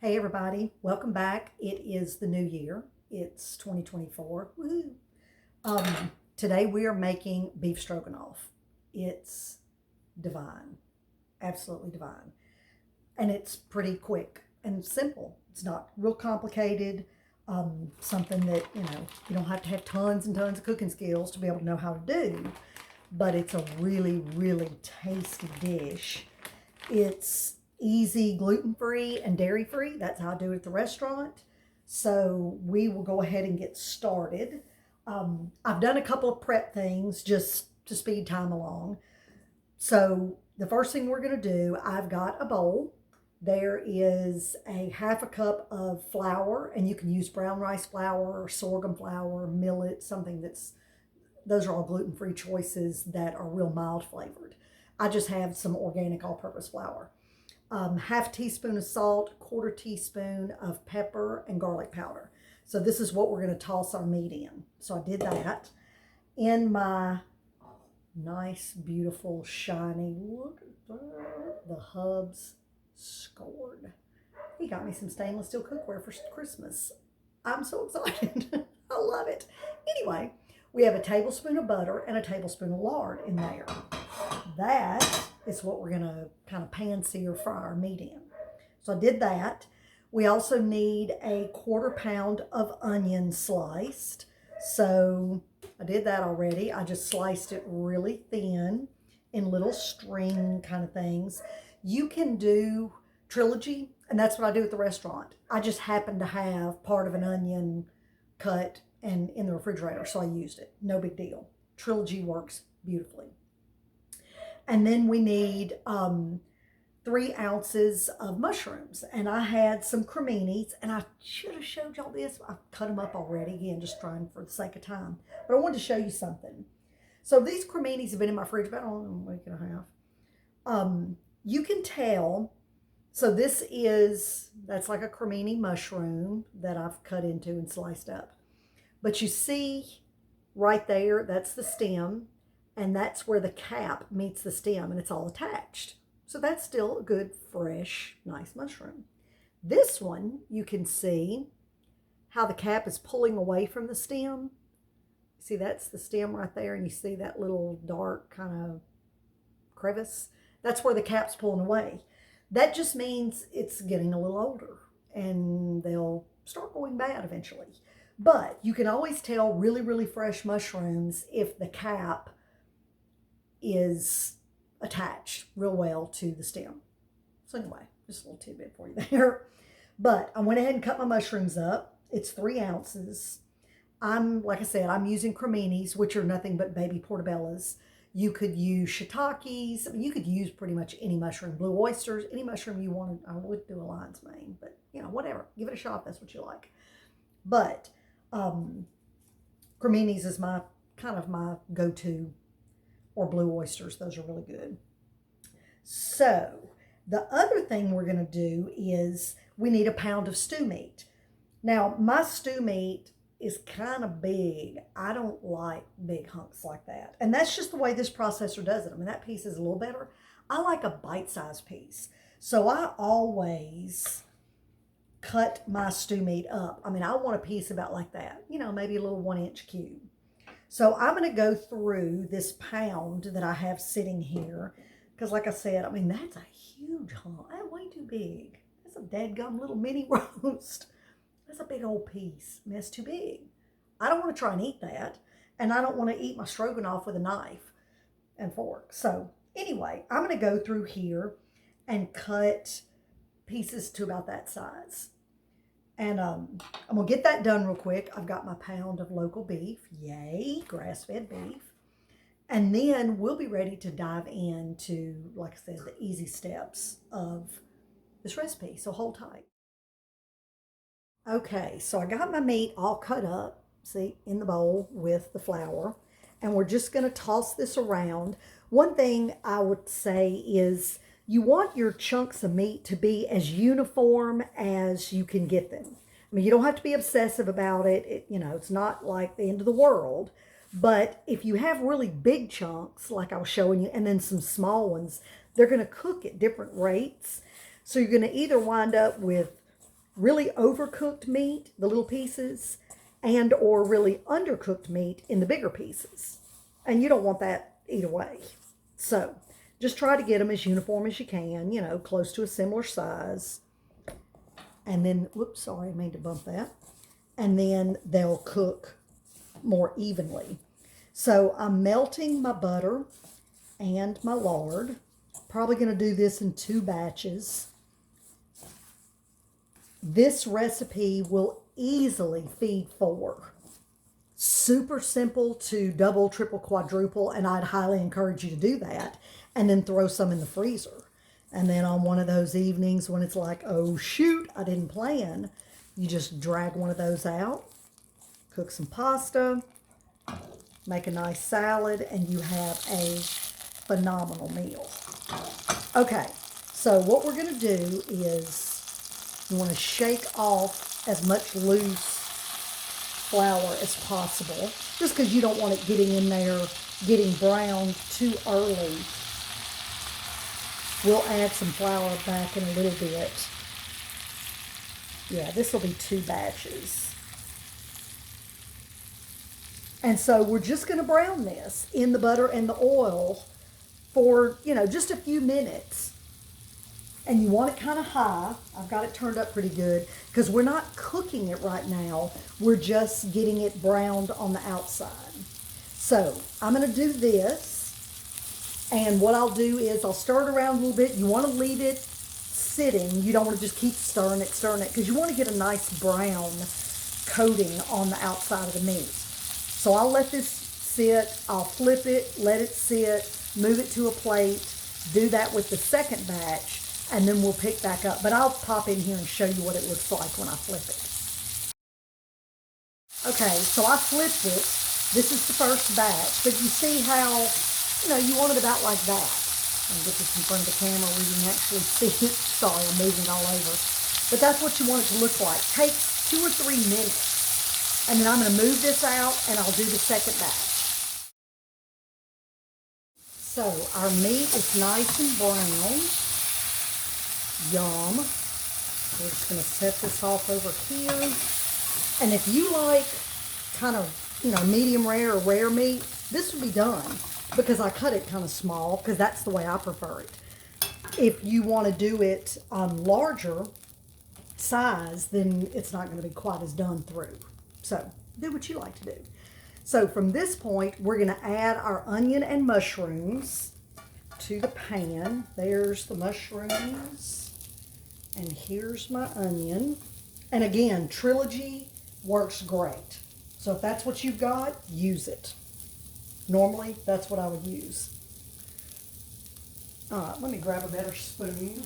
Hey everybody, welcome back. It is the new year. It's 2024. Woohoo! Today we are making beef stroganoff. It's divine, absolutely divine. And it's pretty quick and simple. It's not real complicated. Something that, you don't have to have tons and tons of cooking skills to be able to know how to do. But it's a really, really tasty dish. It's easy, gluten-free and dairy-free. That's how I do it at the restaurant. So we will go ahead and get started. I've done a couple of prep things just to speed time along. So the first thing we're going to do, I've got a bowl. There is a half a cup of flour, and you can use brown rice flour or sorghum flour, millet, those are all gluten-free choices that are real mild flavored. I just have some organic all-purpose flour. Half teaspoon of salt, quarter teaspoon of pepper, and garlic powder. So this is what we're going to toss our meat in. So I did that. In my nice, beautiful, shiny, look at that, the hubs scored. He got me some stainless steel cookware for Christmas. I'm so excited. I love it. Anyway, we have a tablespoon of butter and a tablespoon of lard in there. That is what we're going to kind of pan-sear fry our meat in. So I did that. We also need a quarter pound of onion sliced. So I did that already. I just sliced it really thin in little string kind of things. You can do trilogy, and that's what I do at the restaurant. I just happen to have part of an onion cut and in the refrigerator, so I used it. No big deal. Trilogy works beautifully. And then we need 3 ounces of mushrooms. And I had some creminis, and I should have showed y'all this. I cut them up already, again, just trying for the sake of time. But I wanted to show you something. So these creminis have been in my fridge about a week and a half. You can tell, so that's like a cremini mushroom that I've cut into and sliced up. But you see right there, that's the stem. And that's where the cap meets the stem, and it's all attached. So that's still a good, fresh, nice mushroom. This one, you can see how the cap is pulling away from the stem. See, that's the stem right there, and you see that little dark kind of crevice? That's where the cap's pulling away. That just means it's getting a little older, and they'll start going bad eventually. But you can always tell really, really fresh mushrooms if the cap is attached real well to the stem. So anyway, just a little tidbit for you there. But I went ahead and cut my mushrooms up. It's 3 ounces. Like I said, I'm using creminis, which are nothing but baby portobellas. You could use shiitakes. I mean, you could use pretty much any mushroom. Blue oysters, any mushroom you wanted. I would do a lion's mane, but whatever. Give it a shot if that's what you like. But creminis is my go-to, or blue oysters. Those are really good. So the other thing we're going to do is we need a pound of stew meat. Now, my stew meat is kind of big. I don't like big hunks like that. And that's just the way this processor does it. I mean, that piece is a little better. I like a bite-sized piece. So I always cut my stew meat up. I mean, I want a piece about like that. Maybe a little 1-inch cube. So I'm going to go through this pound that I have sitting here. Because like I said, I mean, that's a huge hunk. That's way too big. That's a dadgum little mini roast. That's a big old piece. I mean, that's too big. I don't want to try and eat that. And I don't want to eat my stroganoff with a knife and fork. So anyway, I'm going to go through here and cut pieces to about that size. And I'm going to get that done real quick. I've got my pound of local beef. Yay, grass-fed beef. And then we'll be ready to dive into, like I said, the easy steps of this recipe. So hold tight. Okay, so I got my meat all cut up, see, in the bowl with the flour. And we're just going to toss this around. One thing I would say is you want your chunks of meat to be as uniform as you can get them. I mean, you don't have to be obsessive about it. It's not like the end of the world. But if you have really big chunks, like I was showing you, and then some small ones, they're going to cook at different rates. So you're going to either wind up with really overcooked meat, the little pieces, and or really undercooked meat in the bigger pieces. And you don't want that either way. So just try to get them as uniform as you can, you know, close to a similar size. And then, whoops, sorry, I made to bump that. And then they'll cook more evenly. So I'm melting my butter and my lard. Probably going to do this in 2 batches. This recipe will easily feed 4. Super simple to double, triple, quadruple, and I'd highly encourage you to do that. And then throw some in the freezer. And then on one of those evenings when it's like, oh shoot, I didn't plan, you just drag one of those out, cook some pasta, make a nice salad, and you have a phenomenal meal. Okay, so what we're going to do is you want to shake off as much loose flour as possible, just because you don't want it getting in there, getting brown too early. We'll add some flour back in a little bit. Yeah, this will be 2 batches. And so we're just going to brown this in the butter and the oil for, you know, just a few minutes. And you want it kind of high. I've got it turned up pretty good because we're not cooking it right now. We're just getting it browned on the outside. So I'm going to do this. And what I'll do is I'll stir it around a little bit. You want to leave it sitting. You don't want to just keep stirring it, because you want to get a nice brown coating on the outside of the meat. So I'll let this sit. I'll flip it, let it sit, move it to a plate, do that with the second batch, and then we'll pick back up. But I'll pop in here and show you what it looks like when I flip it. Okay, so I flipped it. This is the first batch, but you see how, you know, you want it about like that. I'll get this in front of the camera where you can actually see it. Sorry, I'm moving it all over. But that's what you want it to look like. Takes 2 or 3 minutes. And then I'm going to move this out and I'll do the second batch. So our meat is nice and brown. Yum. We're just going to set this off over here. And if you like kind of, you know, medium rare or rare meat, this would be done. Because I cut it kind of small, because that's the way I prefer it. If you want to do it larger size, then it's not going to be quite as done through. So do what you like to do. So from this point, we're going to add our onion and mushrooms to the pan. There's the mushrooms, and here's my onion. And again, Trilogy works great. So if that's what you've got, use it. Normally, that's what I would use. All right, let me grab a better spoon.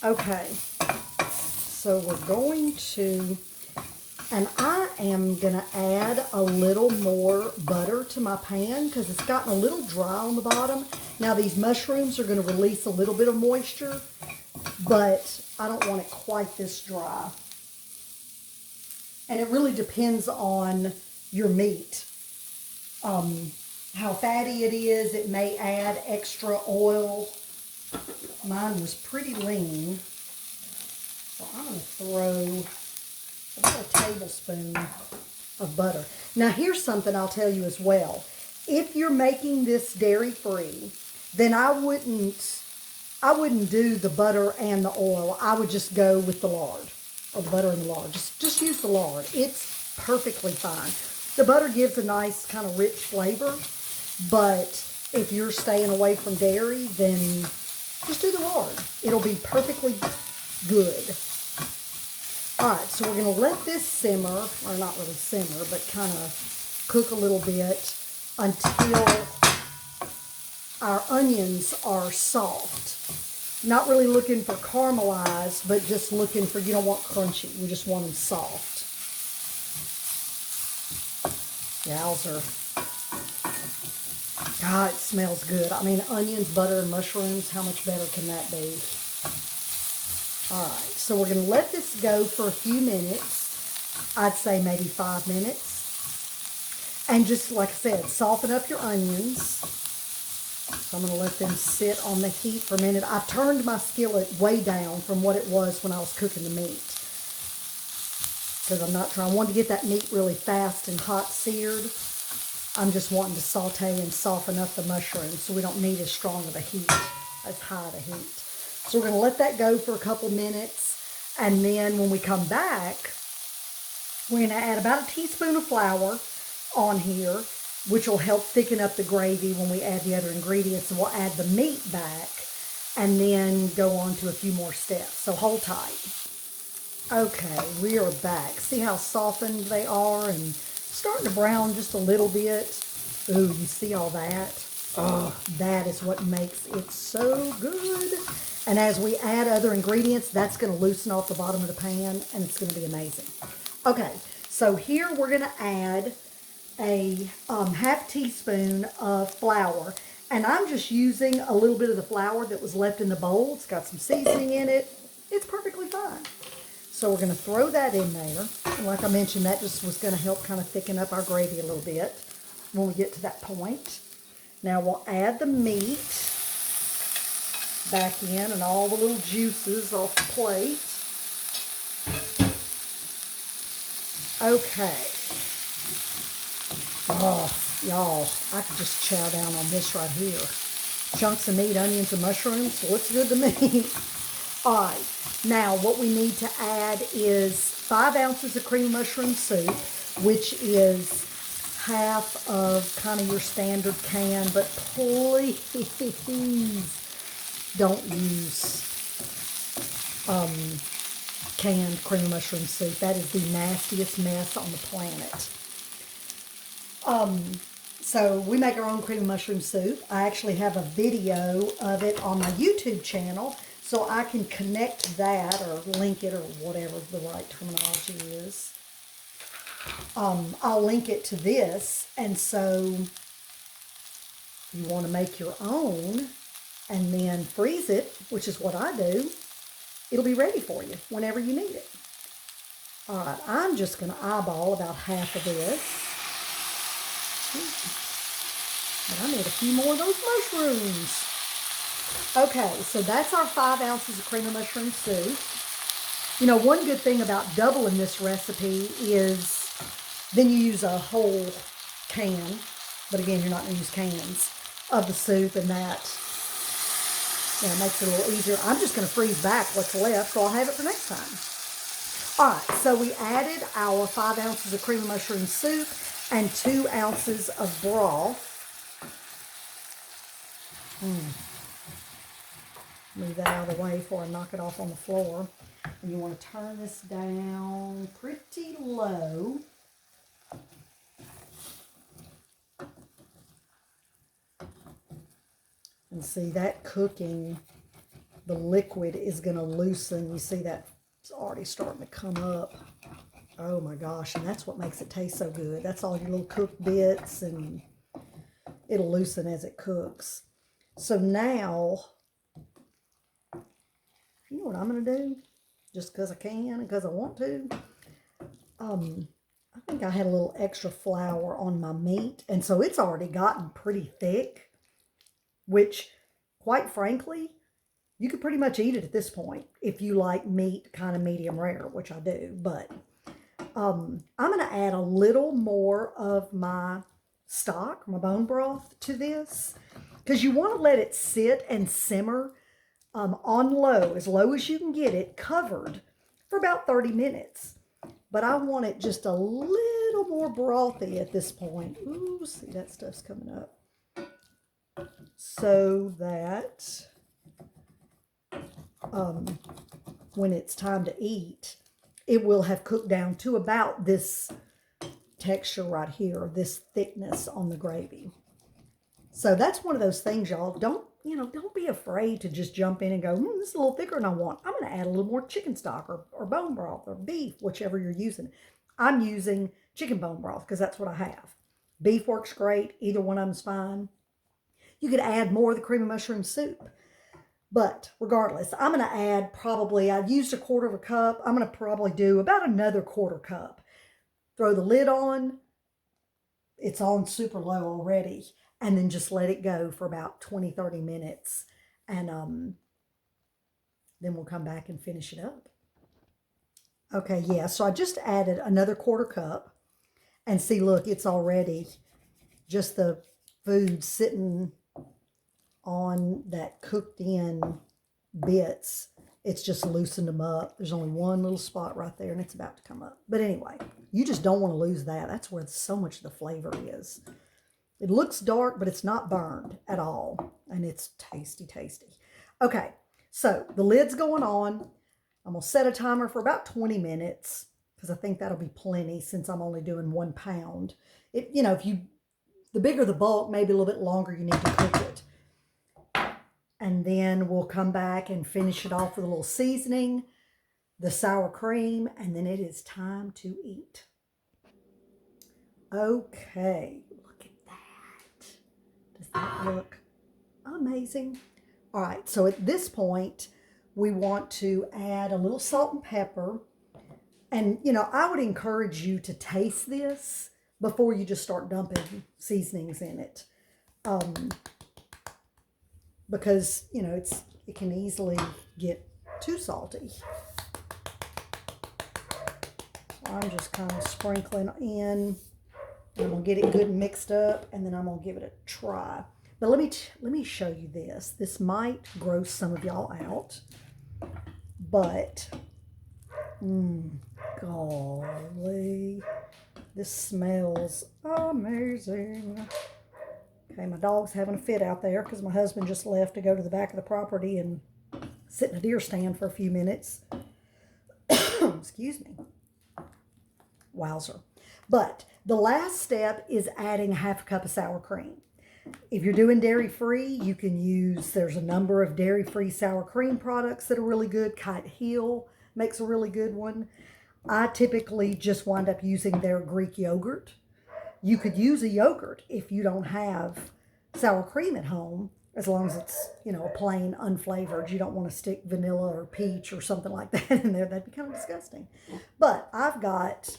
Okay, so we're going to, and I am going to add a little more butter to my pan because it's gotten a little dry on the bottom. Now, these mushrooms are going to release a little bit of moisture, but I don't want it quite this dry. And it really depends on your meat. How fatty it is, it may add extra oil. Mine was pretty lean. So I'm going to throw about a tablespoon of butter. Now here's something I'll tell you as well. If you're making this dairy-free, then I wouldn't do the butter and the oil. I would just go with the lard. Or the butter and the lard. Just use the lard. It's perfectly fine. The butter gives a nice kind of rich flavor, but if you're staying away from dairy, then just do the lard. It'll be perfectly good. All right, so we're going to let this simmer, or not really simmer, but kind of cook a little bit until our onions are soft. Not really looking for caramelized, but just looking for, you don't want crunchy. We just want them soft. Yowzer. God, it smells good. I mean, onions, butter, and mushrooms, how much better can that be? All right, so we're going to let this go for a few minutes. I'd say maybe 5 minutes. And just, like I said, soften up your onions. So I'm going to let them sit on the heat for a minute. I turned my skillet way down from what it was when I was cooking the meat. Because I wanted to get that meat really fast and hot seared. I'm just wanting to saute and soften up the mushrooms so we don't need as strong of a heat, as high of a heat. So we're going to let that go for a couple minutes. And then when we come back, we're going to add about a teaspoon of flour on here, which will help thicken up the gravy when we add the other ingredients. And we'll add the meat back and then go on to a few more steps. So hold tight. Okay, we are back. See how softened they are and starting to brown just a little bit. Ooh, you see all that? Oh, that is what makes it so good. And as we add other ingredients, that's going to loosen off the bottom of the pan, and it's going to be amazing. Okay, so here we're going to add a half teaspoon of flour. And I'm just using a little bit of the flour that was left in the bowl. It's got some seasoning in it. It's perfectly fine. So we're going to throw that in there. And like I mentioned, that just was going to help kind of thicken up our gravy a little bit when we get to that point. Now we'll add the meat back in and all the little juices off the plate. Okay. Oh, y'all, I could just chow down on this right here. Chunks of meat, onions, and mushrooms. Looks good to me. All right, now what we need to add is 5 ounces of cream of mushroom soup, which is half of kind of your standard can, but please don't use canned cream of mushroom soup. That is the nastiest mess on the planet. So we make our own cream of mushroom soup. I actually have a video of it on my YouTube channel, so I can connect that or link it or whatever the right terminology is. I'll link it to this, and so you want to make your own and then freeze it, which is what I do. It'll be ready for you whenever you need it. All right, I'm just going to eyeball about half of this. But I need a few more of those mushrooms. Okay, so that's our 5 ounces of cream of mushroom soup. You know, one good thing about doubling this recipe is then you use a whole can, but again, you're not going to use cans of the soup, and that makes it a little easier. I'm just going to freeze back what's left, so I'll have it for next time. All right, so we added our 5 ounces of cream of mushroom soup and 2 ounces of broth. Move that out of the way before I knock it off on the floor. And you want to turn this down pretty low. And see that cooking, the liquid is going to loosen. You see that it's already starting to come up. Oh my gosh, and that's what makes it taste so good. That's all your little cooked bits, and it'll loosen as it cooks. So now, you know what I'm going to do? Just because I can and because I want to. I think I had a little extra flour on my meat, and so it's already gotten pretty thick, which, quite frankly, you could pretty much eat it at this point if you like meat kind of medium rare, which I do. But I'm going to add a little more of my stock, my bone broth, to this, because you want to let it sit and simmer on low as you can get it, covered for about 30 minutes. But I want it just a little more brothy at this point. Ooh, see, that stuff's coming up. So that when it's time to eat, it will have cooked down to about this texture right here, this thickness on the gravy. So that's one of those things, y'all. Don't be afraid to just jump in and go, this is a little thicker than I want. I'm going to add a little more chicken stock or bone broth or beef, whichever you're using. I'm using chicken bone broth because that's what I have. Beef works great. Either one of them's fine. You could add more of the cream of mushroom soup. But regardless, I'm going to add probably, I've used 1/4 cup. I'm going to probably do about another 1/4 cup. Throw the lid on. It's on super low already. and then just let it go for about 20-30 minutes. And then we'll come back and finish it up. Okay, yeah, so I just added another 1/4 cup. And see, look, it's already just the food sitting on that cooked in bits. It's just loosened them up. There's only one little spot right there, and it's about to come up. But anyway, you just don't want to lose that. That's where so much of the flavor is. It looks dark, but it's not burned at all. And it's tasty, tasty. Okay, so the lid's going on. I'm going to set a timer for about 20 minutes because I think that'll be plenty since I'm only doing 1 pound. You know, the bigger the bulk, maybe a little bit longer you need to cook it. And then we'll come back and finish it off with a little seasoning, the sour cream, and then it is time to eat. Okay, look at that. Does that look amazing? All right, so at this point, we want to add a little salt and pepper. And, you know, I would encourage you to taste this before you just start dumping seasonings in it. Because, you know, it can easily get too salty. So I'm just kind of sprinkling in. I'm going to get it good and mixed up, and then I'm going to give it a try. But let me show you this. This might gross some of y'all out. But, golly, this smells amazing. Okay, my dog's having a fit out there because my husband just left to go to the back of the property and sit in a deer stand for a few minutes. Excuse me. Wowzer. But the last step is adding 1/2 cup of sour cream. If you're doing dairy-free, you can use, there's a number of dairy-free sour cream products that are really good. Kite Hill makes a really good one. I typically just wind up using their Greek yogurt. You could use a yogurt if you don't have sour cream at home, as long as it's, you know, plain unflavored. You don't want to stick vanilla or peach or something like that in there. That'd be kind of disgusting. But I've got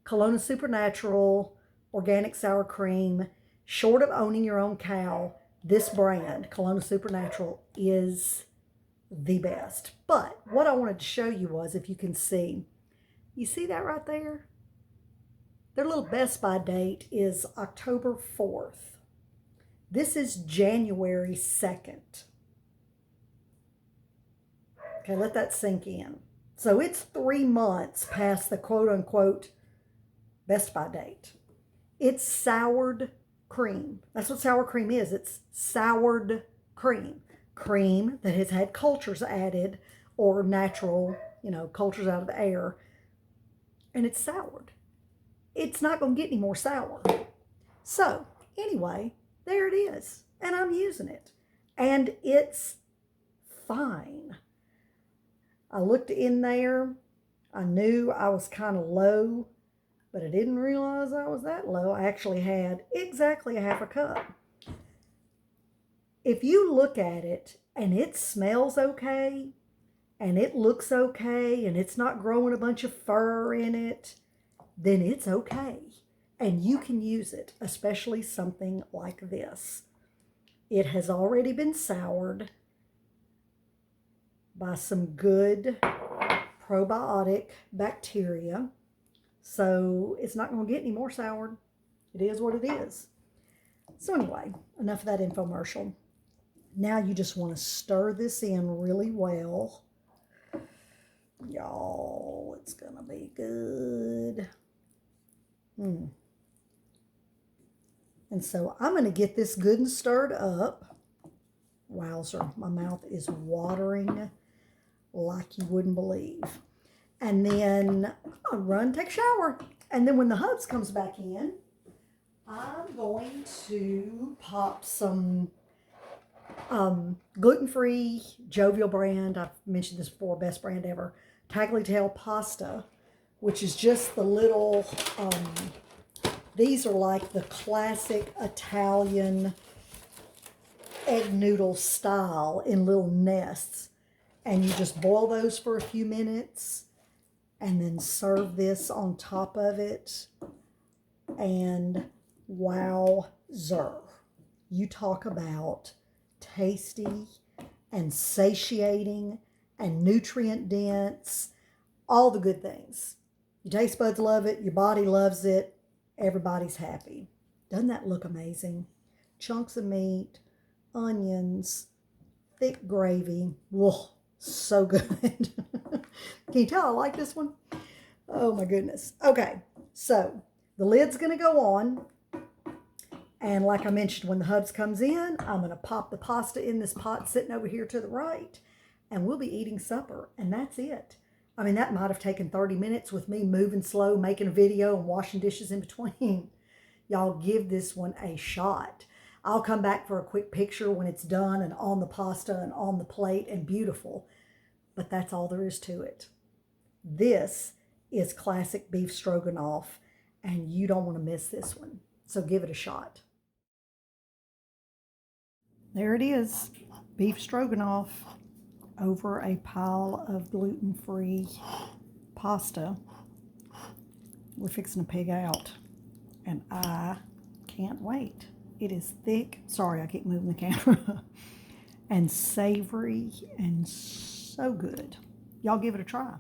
Kelowna Supernatural organic sour cream. Short of owning your own cow, this brand, Kelowna Supernatural, is the best. But what I wanted to show you was, if you can see, you see that right there? Their little Best By date is October 4th. This is January 2nd. Okay, let that sink in. So it's 3 months past the quote-unquote Best By date. It's soured cream. That's what sour cream is. It's soured cream. Cream that has had cultures added or natural, you know, cultures out of the air. And it's soured. It's not going to get any more sour. So, anyway, there it is. And I'm using it. And it's fine. I looked in there. I knew I was kind of low, but I didn't realize I was that low. I actually had exactly 1/2 cup. If you look at it and it smells okay, and it looks okay, and it's not growing a bunch of fur in it, then it's okay. And you can use it, especially something like this. It has already been soured by some good probiotic bacteria. So it's not going to get any more soured. It is what it is. So anyway, enough of that infomercial. Now you just want to stir this in really well. Y'all, it's going to be good. And so I'm going to get this good and stirred up. Wowzer, my mouth is watering like you wouldn't believe. And then I'll run, take a shower. And then when the hubs comes back in, I'm going to pop some gluten-free Jovial brand. I've mentioned this before, best brand ever. Tagliatelle pasta, which is just the little, these are like the classic Italian egg noodle style in little nests. And you just boil those for a few minutes and then serve this on top of it. And wowzer. You talk about tasty and satiating and nutrient dense, all the good things. Your taste buds love it, your body loves it, everybody's happy. Doesn't that look amazing? Chunks of meat, onions, thick gravy. Whoa, so good. Can you tell I like this one? Oh my goodness. Okay, so the lid's gonna go on. And like I mentioned, when the hubs comes in, I'm going to pop the pasta in this pot sitting over here to the right, and we'll be eating supper, and that's it. I mean, that might have taken 30 minutes with me moving slow, making a video, and washing dishes in between. Y'all give this one a shot. I'll come back for a quick picture when it's done and on the pasta and on the plate and beautiful, but that's all there is to it. This is classic beef stroganoff, and you don't want to miss this one, so give it a shot. There it is, beef stroganoff over a pile of gluten-free pasta. We're fixing to pig out, and I can't wait. It is thick, sorry I keep moving the camera, and savory and so good. Y'all give it a try.